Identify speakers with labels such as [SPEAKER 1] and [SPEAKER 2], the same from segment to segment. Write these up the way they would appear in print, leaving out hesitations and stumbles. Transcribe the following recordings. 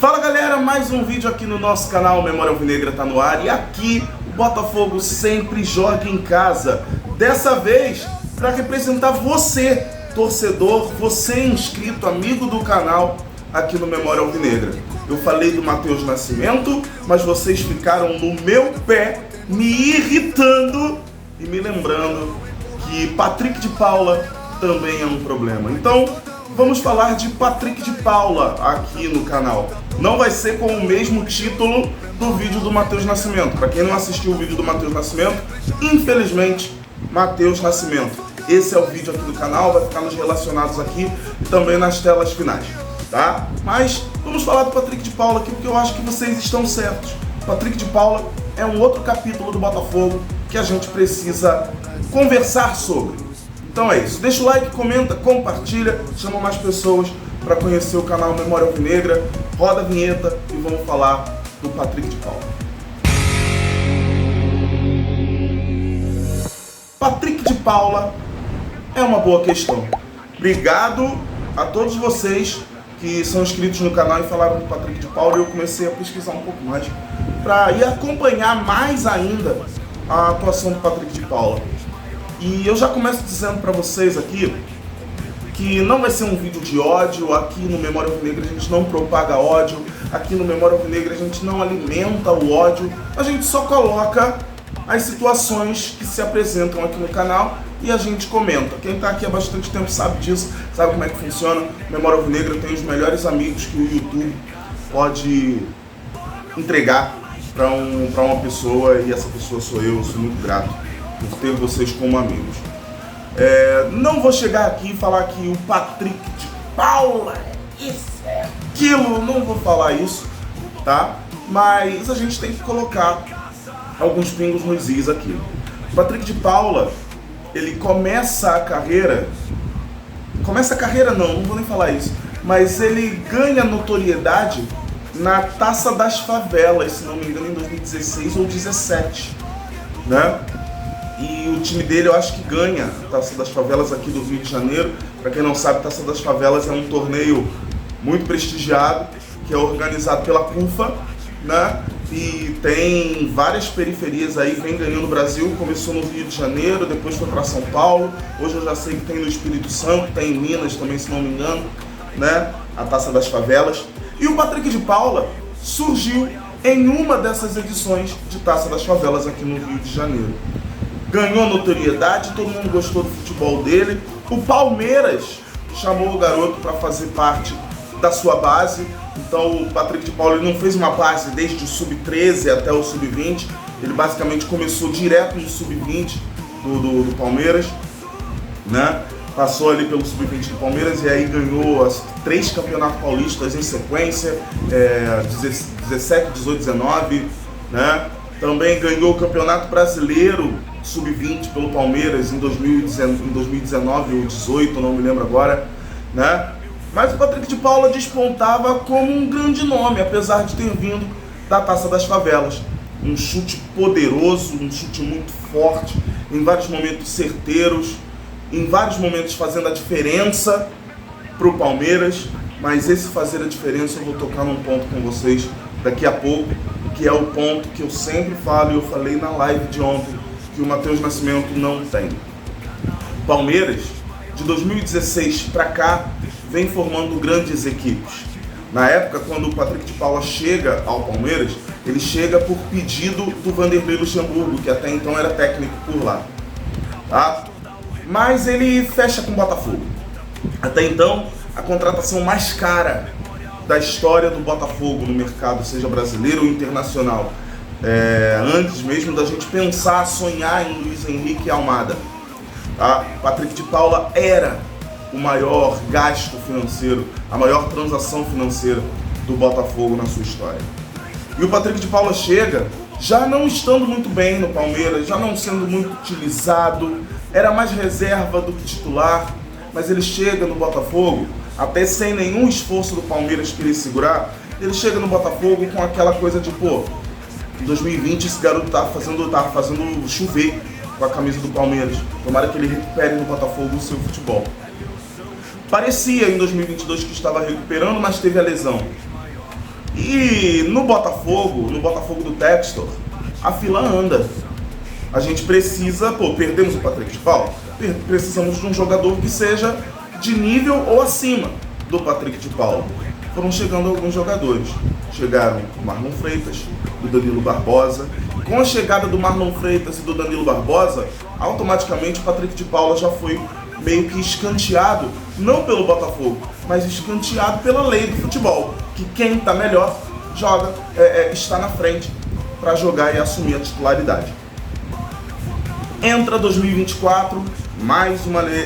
[SPEAKER 1] Fala galera, mais um vídeo aqui no nosso canal Memória Alvinegra tá no ar. E aqui o Botafogo sempre joga em casa. Dessa vez para representar você, torcedor, você inscrito, amigo do canal aqui no Memória Alvinegra. Eu falei do Matheus Nascimento, mas vocês ficaram no meu pé, me irritando e me lembrando que Patrick de Paula também é um problema. Então vamos falar de Patrick de Paula aqui no canal. Não vai ser com o mesmo título do vídeo do Matheus Nascimento. Para quem não assistiu o vídeo do Matheus Nascimento, infelizmente, Matheus Nascimento. Esse é o vídeo aqui do canal, vai ficar nos relacionados aqui e também nas telas finais, tá? Mas vamos falar do Patrick de Paula aqui, porque eu acho que vocês estão certos. Patrick de Paula é um outro capítulo do Botafogo que a gente precisa conversar sobre. Então é isso, deixa o like, comenta, compartilha, chama mais pessoas para conhecer o canal Memória Alvinegra, roda a vinheta e vamos falar do Patrick de Paula. Patrick de Paula é uma boa questão. Obrigado a todos vocês que são inscritos no canal e falaram do Patrick de Paula, e eu comecei a pesquisar um pouco mais para ir acompanhar mais ainda a atuação do Patrick de Paula. E eu já começo dizendo para vocês aqui que não vai ser um vídeo de ódio. Aqui no Memória Alvinegra a gente não propaga ódio, aqui no Memória Alvinegra a gente não alimenta o ódio, a gente só coloca as situações que se apresentam aqui no canal e a gente comenta. Quem está aqui há bastante tempo sabe disso, sabe como é que funciona. Memória Alvinegra tem os melhores amigos que o YouTube pode entregar para uma pessoa, e essa pessoa sou eu sou muito grato por ter vocês como amigos. Não vou chegar aqui e falar que o Patrick de Paula isso é aquilo, não vou falar isso, tá? Mas a gente tem que colocar alguns pingos nos is aqui. O Patrick de Paula, ele começa a carreira não vou nem falar isso, mas ele ganha notoriedade na Taça das Favelas, se não me engano em 2016 ou 2017, né? E o time dele eu acho que ganha a Taça das Favelas aqui do Rio de Janeiro. Para quem não sabe, Taça das Favelas é um torneio muito prestigiado, que é organizado pela CUFA, né? E tem várias periferias aí, vem ganhando o Brasil. Começou no Rio de Janeiro, depois foi para São Paulo. Hoje eu já sei que tem no Espírito Santo, tem em Minas também, se não me engano, né? A Taça das Favelas. E o Patrick de Paula surgiu em uma dessas edições de Taça das Favelas aqui no Rio de Janeiro. Ganhou notoriedade, todo mundo gostou do futebol dele. O Palmeiras chamou o garoto para fazer parte da sua base. Então o Patrick de Paula ele não fez uma base desde o sub-13 até o sub-20. Ele basicamente começou direto no sub-20 do Palmeiras, né? Passou ali pelo sub-20 do Palmeiras e aí ganhou 3 campeonatos paulistas em sequência, 17, 18, 19, né? Também ganhou o Campeonato Brasileiro Sub-20 pelo Palmeiras em 2019 ou 18, não me lembro agora, né? Mas o Patrick de Paula despontava como um grande nome, apesar de ter vindo da Taça das Favelas. Um chute poderoso, um chute muito forte, em vários momentos certeiros, em vários momentos fazendo a diferença para o Palmeiras. Mas esse fazer a diferença eu vou tocar num ponto com vocês daqui a pouco, que é o ponto que eu sempre falo e eu falei na live de ontem, que o Matheus Nascimento não tem. Palmeiras, de 2016 para cá, vem formando grandes equipes. Na época, quando o Patrick de Paula chega ao Palmeiras, ele chega por pedido do Vanderlei Luxemburgo, que até então era técnico por lá, tá? Mas ele fecha com o Botafogo. Até então, a contratação mais cara da história do Botafogo no mercado, seja brasileiro ou internacional. Antes mesmo da gente pensar, sonhar em Luiz Henrique Almada, tá? Patrick de Paula era o maior gasto financeiro, a maior transação financeira do Botafogo na sua história. E o Patrick de Paula chega já não estando muito bem no Palmeiras, já não sendo muito utilizado, era mais reserva do que titular, mas ele chega no Botafogo, até sem nenhum esforço do Palmeiras querer segurar, ele chega no Botafogo com aquela coisa de, pô, em 2020 esse garoto tava fazendo chover com a camisa do Palmeiras. Tomara que ele recupere no Botafogo o seu futebol. Parecia em 2022 que estava recuperando, mas teve a lesão. E no Botafogo do Textor, a fila anda. A gente precisa, perdemos o Patrick de Paula, precisamos de um jogador que seja de nível ou acima do Patrick de Paula. Foram chegando alguns jogadores. Chegaram o Marlon Freitas, o Danilo Barbosa. Com a chegada do Marlon Freitas e do Danilo Barbosa, automaticamente o Patrick de Paula já foi meio que escanteado, não pelo Botafogo, mas escanteado pela lei do futebol, que quem está melhor joga, está na frente para jogar e assumir a titularidade. Entra 2024,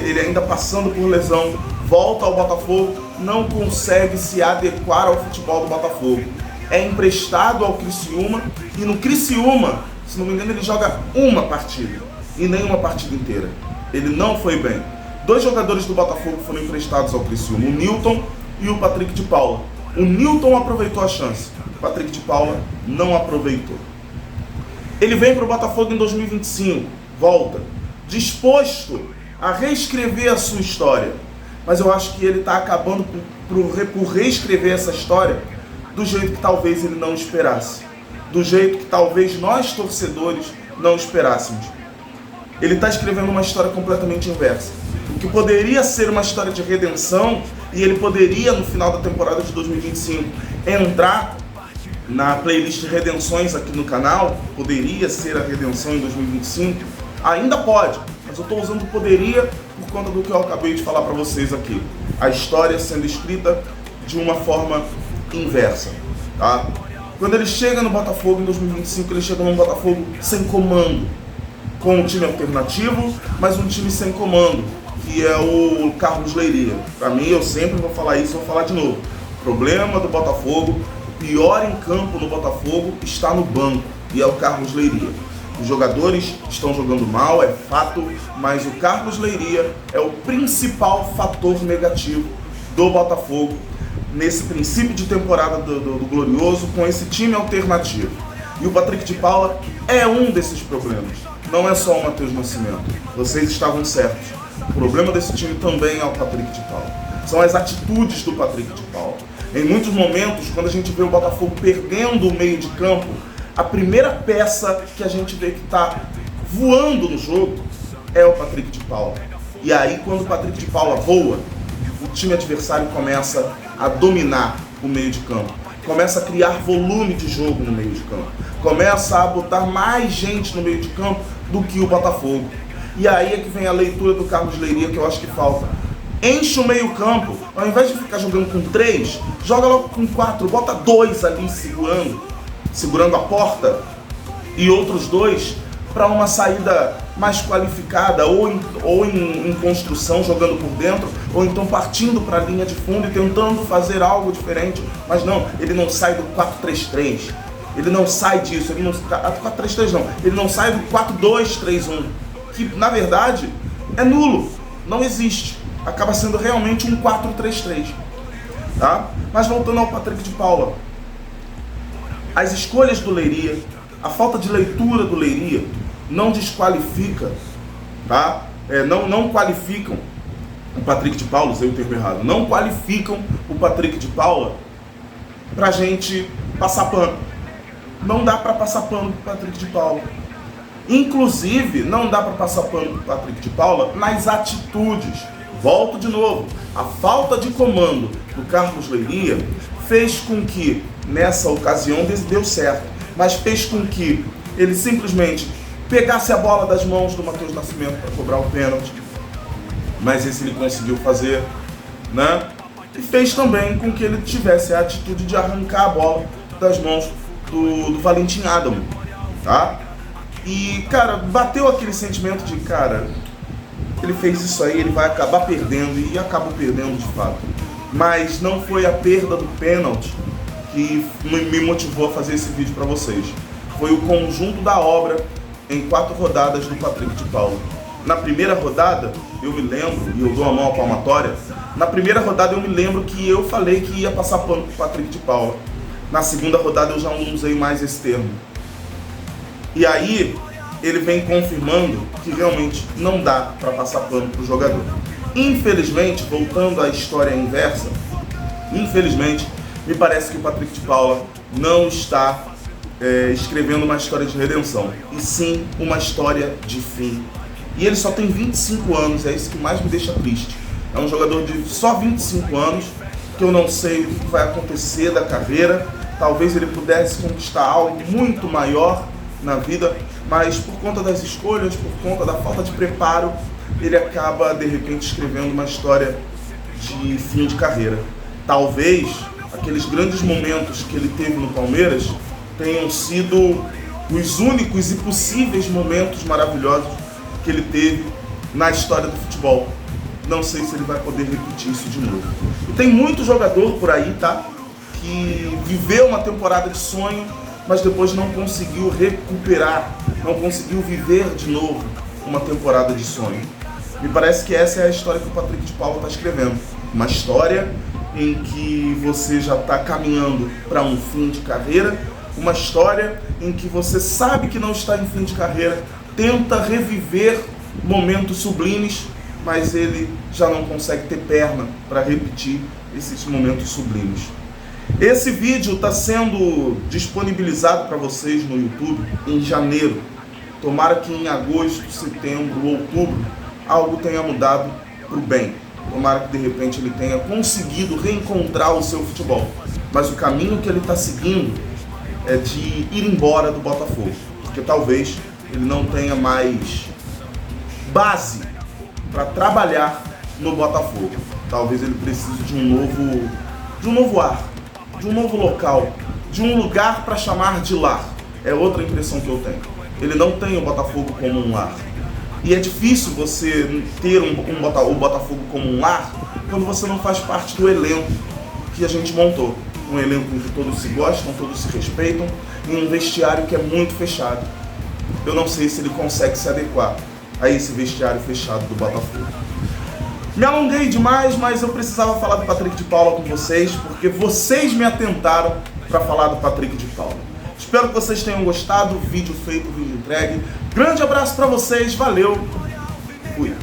[SPEAKER 1] ele ainda passando por lesão, volta ao Botafogo, não consegue se adequar ao futebol do Botafogo. É emprestado ao Criciúma, e no Criciúma, se não me engano, ele joga uma partida, e nem uma partida inteira. Ele não foi bem. 2 jogadores do Botafogo foram emprestados ao Criciúma, o Nilton e o Patrick de Paula. O Nilton aproveitou a chance, o Patrick de Paula não aproveitou. Ele vem para o Botafogo em 2025, volta, disposto a reescrever a sua história. Mas eu acho que ele está acabando por reescrever essa história do jeito que talvez ele não esperasse. Do jeito que talvez nós, torcedores, não esperássemos. Ele está escrevendo uma história completamente inversa. O que poderia ser uma história de redenção, e ele poderia, no final da temporada de 2025, entrar na playlist de redenções aqui no canal, poderia ser a redenção em 2025, ainda pode, mas eu estou usando poderia por conta do que eu acabei de falar para vocês aqui. A história sendo escrita de uma forma inversa, tá? Quando ele chega no Botafogo em 2025, ele chega num Botafogo sem comando, com um time alternativo, mas um time sem comando, que é o Carlos Leiria. Para mim, eu sempre vou falar isso, vou falar de novo. O problema do Botafogo, o pior em campo no Botafogo, está no banco, e é o Carlos Leiria. Os jogadores estão jogando mal, é fato, mas o Carlos Leiria é o principal fator negativo do Botafogo nesse princípio de temporada do Glorioso, com esse time alternativo. E o Patrick de Paula é um desses problemas. Não é só o Matheus Nascimento. Vocês estavam certos. O problema desse time também é o Patrick de Paula. São as atitudes do Patrick de Paula. Em muitos momentos, quando a gente vê o Botafogo perdendo o meio de campo, a primeira peça que a gente vê que está voando no jogo é o Patrick de Paula. E aí, quando o Patrick de Paula voa, o time adversário começa a dominar o meio de campo, começa a criar volume de jogo no meio de campo, começa a botar mais gente no meio de campo do que o Botafogo. E aí é que vem a leitura do Carlos Leiria, que eu acho que falta. Enche o meio campo, ao invés de ficar jogando com 3, joga logo com 4, bota 2 ali segurando a porta, e outros 2 para uma saída mais qualificada, ou em construção, jogando por dentro, ou então partindo para a linha de fundo e tentando fazer algo diferente. Mas não, ele não sai do 4-3-3, ele não sai disso, ele não 4-3-3 não, ele não sai do 4-2-3-1, que na verdade é nulo, não existe, acaba sendo realmente um 4-3-3, tá? Mas voltando ao Patrick de Paula, as escolhas do Leiria, a falta de leitura do Leiria não desqualifica, tá? Não qualificam o Patrick de Paula, usei o termo errado, não qualificam o Patrick de Paula pra gente passar pano. Não dá pra passar pano pro Patrick de Paula. Inclusive, não dá pra passar pano pro Patrick de Paula nas atitudes. Volto de novo, a falta de comando do Carlos Leiria fez com que, nessa ocasião, deu certo, mas fez com que ele simplesmente pegasse a bola das mãos do Matheus Nascimento para cobrar o pênalti, mas esse ele conseguiu fazer, né? E fez também com que ele tivesse a atitude de arrancar a bola das mãos do Valentim Adamo, tá? E, cara, bateu aquele sentimento de, cara, ele fez isso aí, ele vai acabar perdendo, e acabou perdendo de fato. Mas não foi a perda do pênalti que me motivou a fazer esse vídeo para vocês. Foi o conjunto da obra em 4 rodadas do Patrick de Paula. Na primeira rodada, eu me lembro, e eu dou a mão à palmatória, na primeira rodada eu me lembro que eu falei que ia passar pano pro Patrick de Paula. Na segunda rodada eu já não usei mais esse termo. E aí, ele vem confirmando que realmente não dá para passar pano pro jogador. Infelizmente, voltando à história inversa, infelizmente, Me parece que o Patrick de Paula não está escrevendo uma história de redenção, e sim uma história de fim. E ele só tem 25 anos, é isso que mais me deixa triste. É um jogador de só 25 anos, que eu não sei o que vai acontecer da carreira. Talvez ele pudesse conquistar algo muito maior na vida, mas por conta das escolhas, por conta da falta de preparo, ele acaba de repente escrevendo uma história de fim de carreira. Talvez aqueles grandes momentos que ele teve no Palmeiras tenham sido os únicos e possíveis momentos maravilhosos que ele teve na história do futebol. Não sei se ele vai poder repetir isso de novo. E tem muito jogador por aí, tá? Que viveu uma temporada de sonho, mas depois não conseguiu recuperar, não conseguiu viver de novo uma temporada de sonho. Me parece que essa é a história que o Patrick de Paula está escrevendo. Uma história em que você já está caminhando para um fim de carreira, uma história em que você sabe que não está em fim de carreira, tenta reviver momentos sublimes, mas ele já não consegue ter perna para repetir esses momentos sublimes. Esse vídeo está sendo disponibilizado para vocês no YouTube em janeiro. Tomara que em agosto, setembro, outubro, algo tenha mudado para o bem. Tomara que de repente ele tenha conseguido reencontrar o seu futebol. Mas o caminho que ele está seguindo é de ir embora do Botafogo, porque talvez ele não tenha mais base para trabalhar no Botafogo. Talvez ele precise de um novo ar, de um novo local, de um lugar para chamar de lar. É outra impressão que eu tenho. Ele não tem o Botafogo como um lar. E é difícil você ter o Botafogo como um lar quando você não faz parte do elenco que a gente montou. Um elenco em que todos se gostam, todos se respeitam, e um vestiário que é muito fechado. Eu não sei se ele consegue se adequar a esse vestiário fechado do Botafogo. Me alonguei demais, mas eu precisava falar do Patrick de Paula com vocês, porque vocês me atentaram para falar do Patrick de Paula. Espero que vocês tenham gostado, vídeo feito, vídeo entregue. Grande abraço para vocês, valeu, fui!